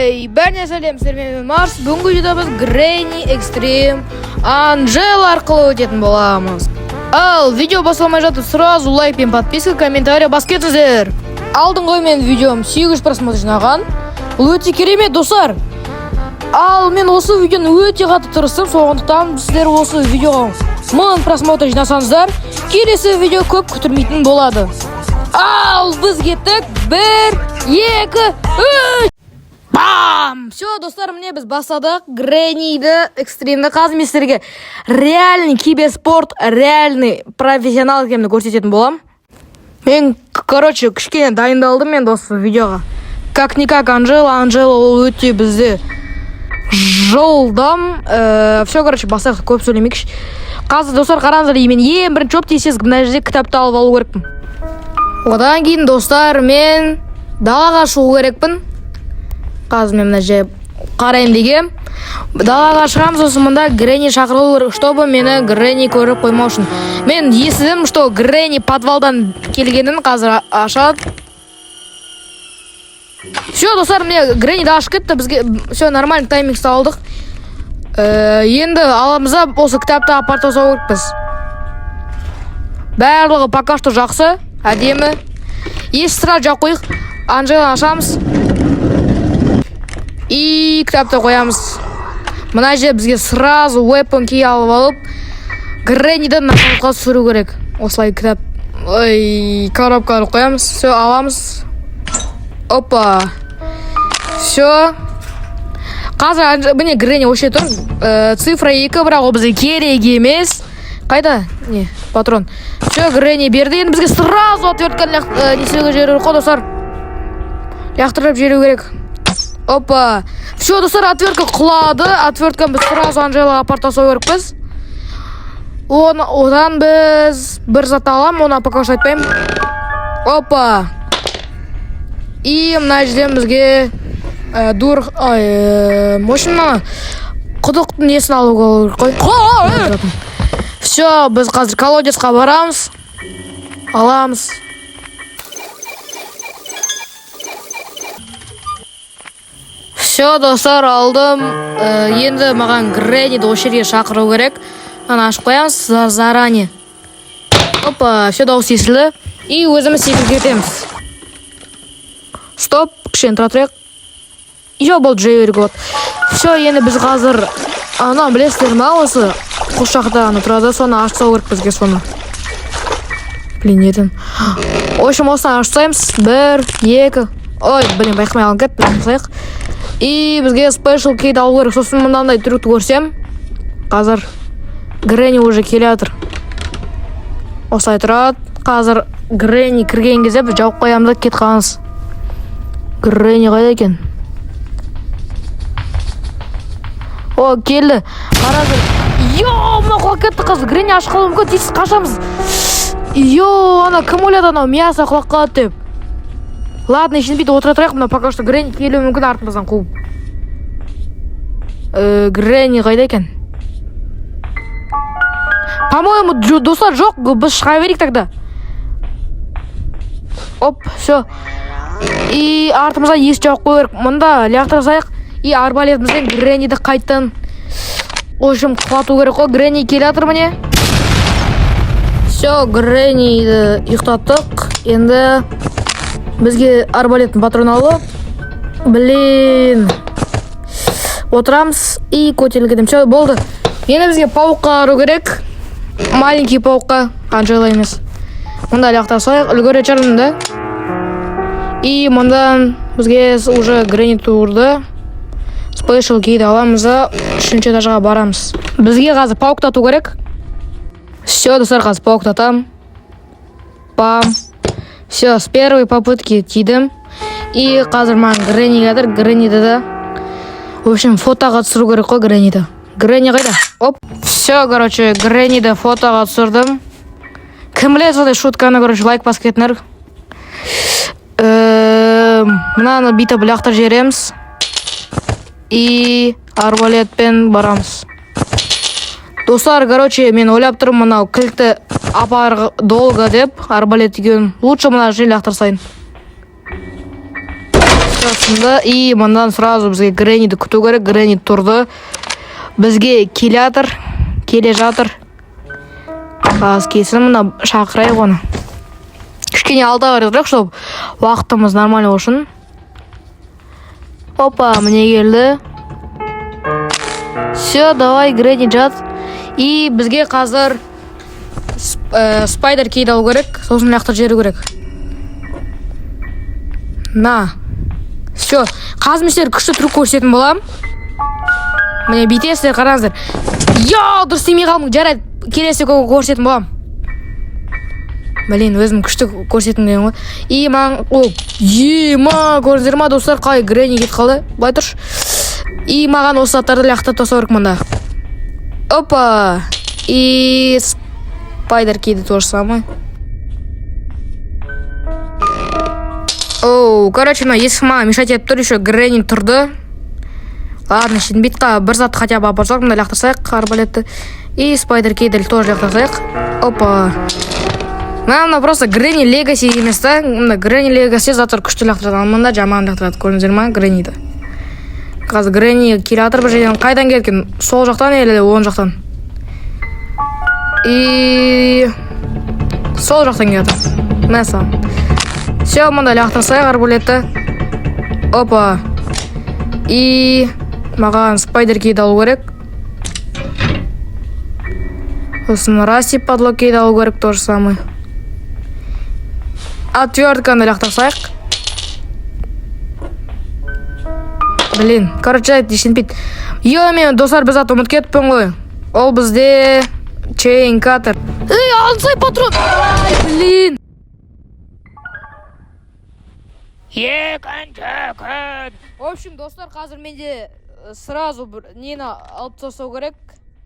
Бәріне сәлем, сіздермен Марс. Бүгінгі видеода біз Granny Extreme Angel арқылы өтетін боламыз. Ал видео басталмай жатып, сразу лайк пен подписка, комментарий бас кетіңіздер. Алдыңғы мен видеом 800 просмотр жинаған. Бұл өте керемет, достар. Ал мен осы видеоны өте қатты тырыстым, соғындықтан сіздер осы видеоға 1000 просмотр жинасаңыздар, келесі видео көп күтірмейтін болады. Ал біз кеттік. 1, 2, 3. Бам! Все, достар, міне біз бастадық. Granny'ді экстримді қазместерге реальный киберспорт, реальный профессионал екенімді көрсететін болам. Мен, кішкене дайындалдым мен осы видеоға. Как-никак Анжела ол өте бізде жылдам. Все, бастайық, көп сөйлемейікші. Қазір, достар, қараңыздар, мен ең бірінші жоп дейсіз, мына жерде кітапты алып алу керекпін. Одан кейін, достар, мен далаға шығу керекпін. Қазір мен мына жерде қарайын дегем. Далаға шығамыз, сосын мұнда Granny шақырылу керек, чтобы мені Granny көріп қоймау үшін. Мен естідім, что Granny подвалдан келгенін қазір ашады. Все, достар, мне Granny да ашып кетті, бізге все нормально тайминг салдық. Енді аламызда осы кітапты апарып тастау керекпіз. Барлығы пока что жақсы, әдемі. Естіра жақ қойық. Анжеланы ашамыз. И кітапты қоямыз. Мына жерде бізге сразу weapon key алып алып, Granny'ді нокаутқа түсіру керек. Осылай кітап, коробканы қоямыз. Все, аламыз. Опа. Все. Қазір міне Granny өше тұр. Цифра 2, бірақ ол бізге керек емес. Қайда? Не, патрон. Все, Granny берді. Енді бізге сразу отвертканы несеге жеру керек, достар. Лақтырып жеру керек. Опа. Все, достар, отвертка құлады. Отвертканы біз сразу Анжелаға апарып тастау керекпіз. Одан біз бір зат алам, оны пока что айтпаймын. Опа. И мына жерден бізге машина құдықтың несін алуға керек қой. Все, біз қазір колодецқа барамыз. Аламыз. Все, достар, алдым. Енді маған Granny'ді осы жерге шақыру керек. Ана ашып қоямыз заранее. Опа, все, дауыс естілді. И өзіміз секіріп кетеміз. Стоп, кішкене тұра тұрайық. Йо, бұл жай берік болады. Все, енді біз қазір ана білесіздер ма, осы құшақта тұрады, соны ашсау керек бізге соны. Блин, етін. В общем, осыны ашсаймыз. 1, 2. Ой, блин, байқымай алын кет, білін сайық. И бізге special key алу керек. Сосын мұндандай трюкті көрсем. Қазір Granny уже келе жатыр. Осылай тұрады. Қазір Granny кірген кезде біз жауып қоямыз, кет қалыңыз. Granny қайда екен? О, келді. Қараңыздар. Йо, мына құлап кетті қыз. Granny ашық қалуы мүмкін, тез қашамыз. Йо, ана кім ойлады анау мясо құлап қалады деп. Ладно, ешін бейді отыра тұрайық, мына пока что Granny келуі мүмкін артымыздан қуып. Granny қайда екен? По-моему, достар жоқ, біз шыға берейік тогда. Оп, все. И артымыздан ес жауып қой керек. Мұнда лақтырсайық. И арбалетімізден Granny'ді қайттан ошым құлату керек қой. Granny келе жатыр міне. Все, Granny'ді ұйықтаттық. Енді бізге арбалеттің патрон алып. Блин. Отырамыз и көтерілгедім. Все, болды. Енді бізге пауыққа ару керек. Маленький пауыққа. Анжела емес. Мұнда лақтырсайық. Үлгере чарында. И мұндан бізге уже Granny турды. Special keyді аламыз да 3-ші этажға барамыз. Бізге қазір пауықтату керек. Все, достар, қазір пауықтатам. Бам. Все, с первой попытки тидім. И қазір маған Granny келедір. Granny'ді да. В общем, фотоға түсіру керек қой Granny'ді. Granny қайда? Оп. Все, Granny'ді фотоға түсірдім. Кім біледі сондай шутканы, лайк бас кетіңдер. Мынаны бүйтіп лақтырып жібереміз. И арбалетпен барамыз. Достар, мен ойлап тұрмын мынау кілтті апар долго деп арбалет деген. Лучше мына жерге лақтырсайын. Осында и мындан сразу бізге Гренниді күту керек. Гренни тұрды. Бізге келе жатыр. Қазір келсін, мына шақырайық оны. Кішкене алда барайық, чтобы уақытымыз нормально болсын. Опа, міне келді. Все, давай, Гренни жат. И бізге қазір спайдер кейді алу керек. Сосын мынақты жеру керек. На. Все, қазір мен күшті трюк көрсететін болам. Міне бүйтесіздер, қараңыздар. Дұрыс істемей қалдым. Жарайды, келесі көрсететін болам. Блин, өзім күшті көрсететін деген ғой. И маған көрдіңіздер ма достар, қай Гренни кетіп қалды. Былай тұршы. И маған осы заттарды лақтырып тастау керек мында. Опа. И спайдер кейді тоже самое. Короче, мына есік маған мешать етіп тұр, еще Гренни тұрды. Ладно, şimdi битқа бір зат хотя бы апарсақ, мында лақтырсайық арбалетті. И спайдер кейді тоже лақтырсайық. Опа. Мына просто Гренни Легаси емес та. Мына Гренни Легаси заттар күшті лақтырады. Мында жаман лақтырады. Көрдіңіздер ма Гренниді? Қазір Гренни келе жатыр бір жерден. Қайдан келген? Сол жақтан или оң жақтан? И сол жақтан келе жатыр. Мәса. Все, мында лақтырсайық арбалетті. Опа. И маған спайдер кейді алу керек. Сосын Расти подлог кейді алу керек, тоже самое. Отвертканы лақтырсайық. Блин, короче, дешінпейді. Мен достар, біз аты ұмыт кетіппін ғой. Ол бізде чейн катер. Алсай патрон! Блин! Екінші күн. В общем, достар, қазір менде сразу нені алып тастау керек.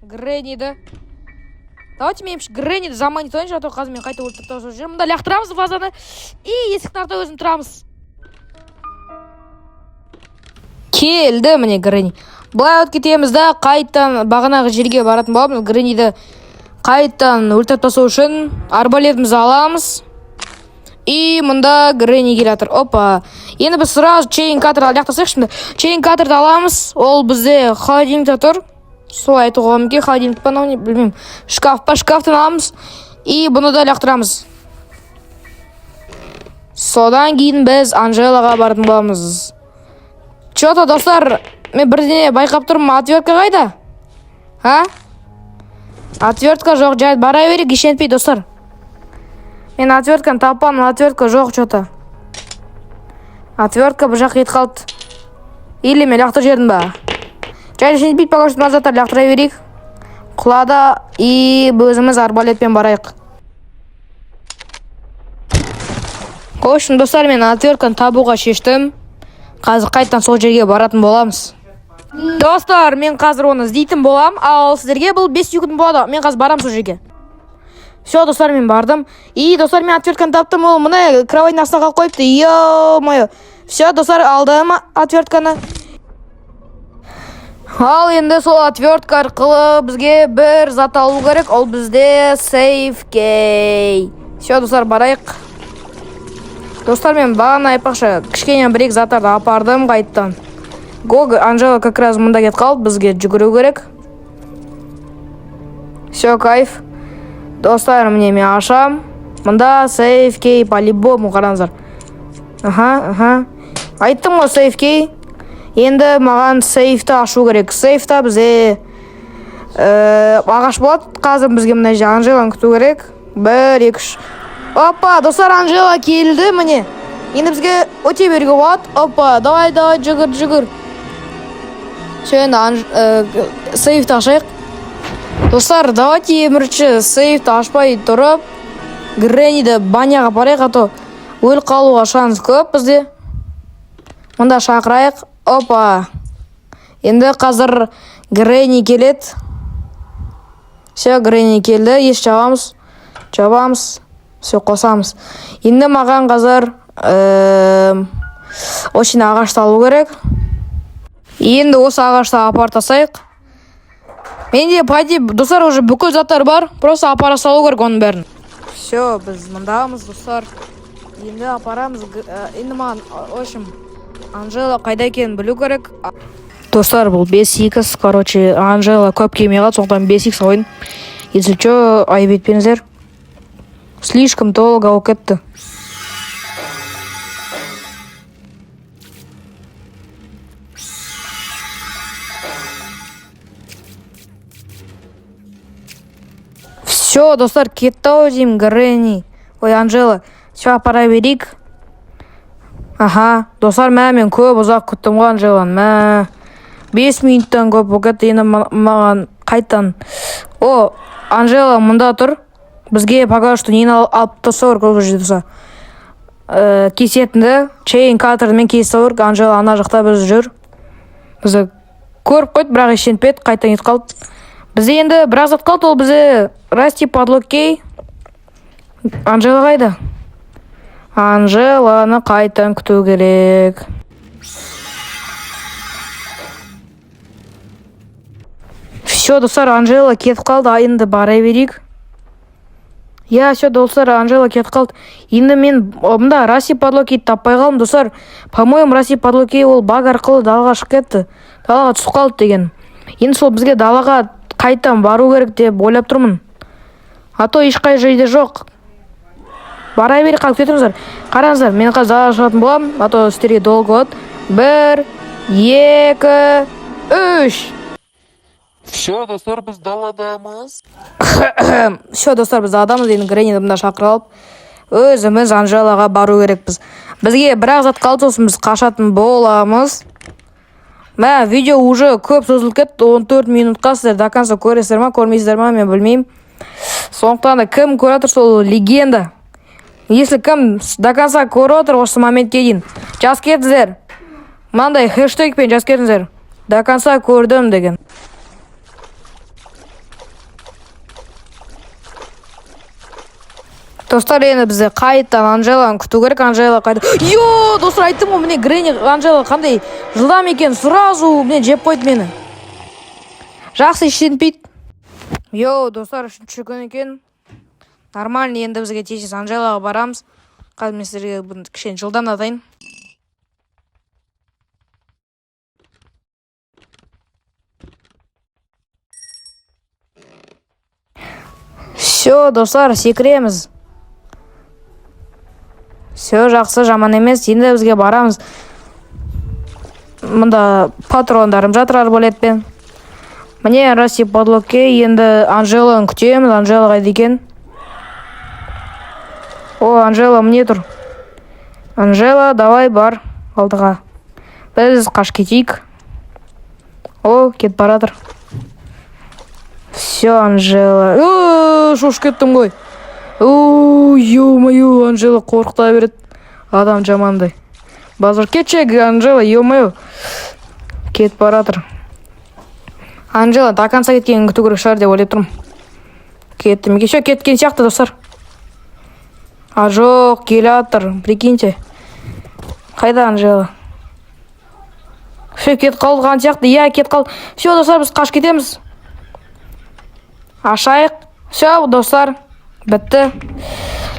Гренниді. Давайте мен Гренниді заманить ойын жатыр. Қазір мен қайта өлтіріп тастау жүрмін. Мында лақтырамыз фазаны. И есіктің арты өзін тұрамыз. Келді міне Гренни. Бұлай өт кетеміз да қайттан бағанағы жерге баратын боламыз. Гренниді қайттан өлтіріп тастау үшін арбалетімізді аламыз. И мында Гренни келе жатыр. Опа. Енді біз сразу чейн катерді лақтырсайық şimdi. Чейн катерді аламыз. Ол бізде холодильникте тұр. Солай айтуға мүмкін. Холодильник па, білмеймін. Шкафтан аламыз. И бұны да лақтырамыз. Содан кейін біз Анжелаға бардың боламыз. Че-то, достар, мен бірдеңе байқап тұрмын. Отвертка қайда? Отвертка жоқ, жайды бара берейік, ешентпей, достар. Мен отвертканы таппам, отвертка жоқ что-то. Отвертка бұл жақ кетіп қалды. Или мен лақтыр жердім ба? Жайды ешентпейді, пока что назад лақтыра берейік. Құлада и өзіміз арбалетпен барайық. Қойшын, достар, мен отвертканы табуға шештім. Қазір қайттан сол жерге баратын боламыз. Достар, мен қазір оны іздейтін болам, ал сіздерге бұл 5 секунд болады. Мен қазір барам сол жерге. Все, достар, мен бардым. И, достар, мен отвертканы таптым. Ол мұны кровайдың астына қалып қойыпты. Ё-моё. Все, достар, алдым отвертканы. Ал енді сол отвертка арқылы бізге бір зат алу керек. Ол бізде сейф кей. Все, достар, барайық. Достар, мен бағана айпақшы кішкене бір-екі заттарды апардым қайттан. Анжела как раз мұнда кет қалып, бізге жүгіру керек. Все, кайф. Достар, міне мен ашам. Мұнда сейф кей по-любому қараңыздар. Айттым ғой сейф кей. Енді маған сейфті ашу керек. Сейфта бізде ағаш болады. Қазір бізге мына жерде Анжеланы күту керек. 1, 2, 3. Опа, достар, Анжела келді міне. Енді бізге өте беруге болады. Опа, давай, жүгір. Все, енді сейфті ашайық. Достар, давайте емірші сейфті ашпай тұрып Гренниді баняға барайық, а то өліп қалуға шанс көп бізде. Мұнда шақырайық. Опа. Енді қазір Гренни келеді. Все, Гренни келді. Еш жабамыз. Все, қосамыз. Енді маған қазір очень ағашты алу керек. Енді осы ағашты апарып тастайық. Менде пойди, достар, уже бүкіл заттар бар. Просто апара салу керек оның бәрін. Все, біз мұндамыз, достар. Енді апарамыз. Енді маған, в общем, Анжела қайда екенін білу керек. Достар, бұл 5x. Короче, Анжела көп келмей қалды, сондықтан 5x ойын. Если что, айып етпеңіздер. Слишком долго болып кетті. Все, достар, кетті-ау деймін, Гренни. Ой, Анжела, все, пора берейік. Аха, достар, мен көп ұзақ күттім ғой Анжеланы. 5 минуттан көп болып кетті, енді маған қайтан. О, Анжела мұнда тұр. Бізге пока что нені алып тастау керек, ол жерде кесетінді чейн катермен кесіп керек. Анжела ана жақта біз жүр. Бізді көріп қойды, бірақ ешенпеді, қайтан ет қалды. Бізде енді бірақ зат қалды, ол бізде расти подлокей. Анжела қайда? Анжеланы қайтан күту керек. Все, достар, Анжела кетіп қалды, енді бара берейік. Я, все, достар, Анжела кетіп қалды. Енді мен мұнда расти подлокей таппай қалдым, достар. По-моему, расти подлокей ол баг арқылы далаға шығып кетті. Далаға түсіп қалды деген. Енді сол бізге далаға қайтан бару керек деп ойлап тұрмын. А то ешқай жерде жоқ. Бара бері қалып кетіңіздер. Қараңыздар, мен қазір далаға шығатын болам, а то сіздерге долго болады. 1, 2, 3. Все, достар, біз даладамыз. Все, достар, біз даладамыз. Енді Гренниді мында шақырып алып, өзіміз Анжелаға бару керекпіз. Бізге бірақ зат қалды, сосын біз қашатын боламыз. Видео уже көп созылып кетті, 14 минутқа. Сіздер до конца көресіздер ма, көрмейсіздер ма, мен білмеймін. Сондықтан да кім көріп отыр, сол легенда. Если кім до конца көріп отыр, осы моментке дейін жазып кетіңіздер. Мынандай хэштегпен жазып кетіңіздер. До конца көрдім деген. Достар, енді бізде қайттан Анжеланы күту керек. Анжела қайда? Йо, достар, айттым ғой, міне Гренни Анжела қандай жылдам екен, сразу міне жеп қойды мені. Жақсы ішенпейді. Йо, достар, үшінші күн екен. Нормально, енді бізге тез Анжелаға барамыз. Қазір мен сіздерге кішкене жылдам атайын. Все, достар, секіреміз. Все, жақсы, жаман емес. Енді бізге барамыз. Мұнда патрондарым жатыр арбалетпен. Міне расти подлокей. Енді Анжеланы күтеміз. Анжела қайда екен? О, Анжела міне тұр. Анжела, давай бар алдыға. Біз қаш кетейік. О, кетіп баратыр. Все, Анжела. Шош кеттім ғой. Ё-моё, Анжела қорқыта береді. Адам жамандай. Базар кетшек, Анжела, ё-моё. Кетіп баратыр. Анжела до конца кеткенін күту керек шығар деп ойлап тұрмын. Кетті ме? Еще кеткен сияқты, достар. А жоқ, келе жатыр, прикиньте. Қайда Анжела? Все, кетіп қалған сияқты. Я, кетіп қалды. Все, достар, біз қаш кетеміз. Ашайық. Все, достар. Бітті.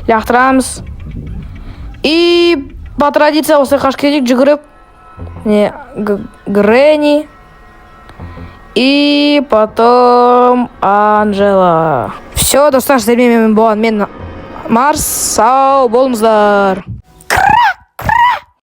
Лақтырамыз. И по традиции осы қаш кетейік, жүгіріп. Не, Гренни. И потом Анжела. Все, достар, сіздермен болған мен Марс. Сау болыңыздар.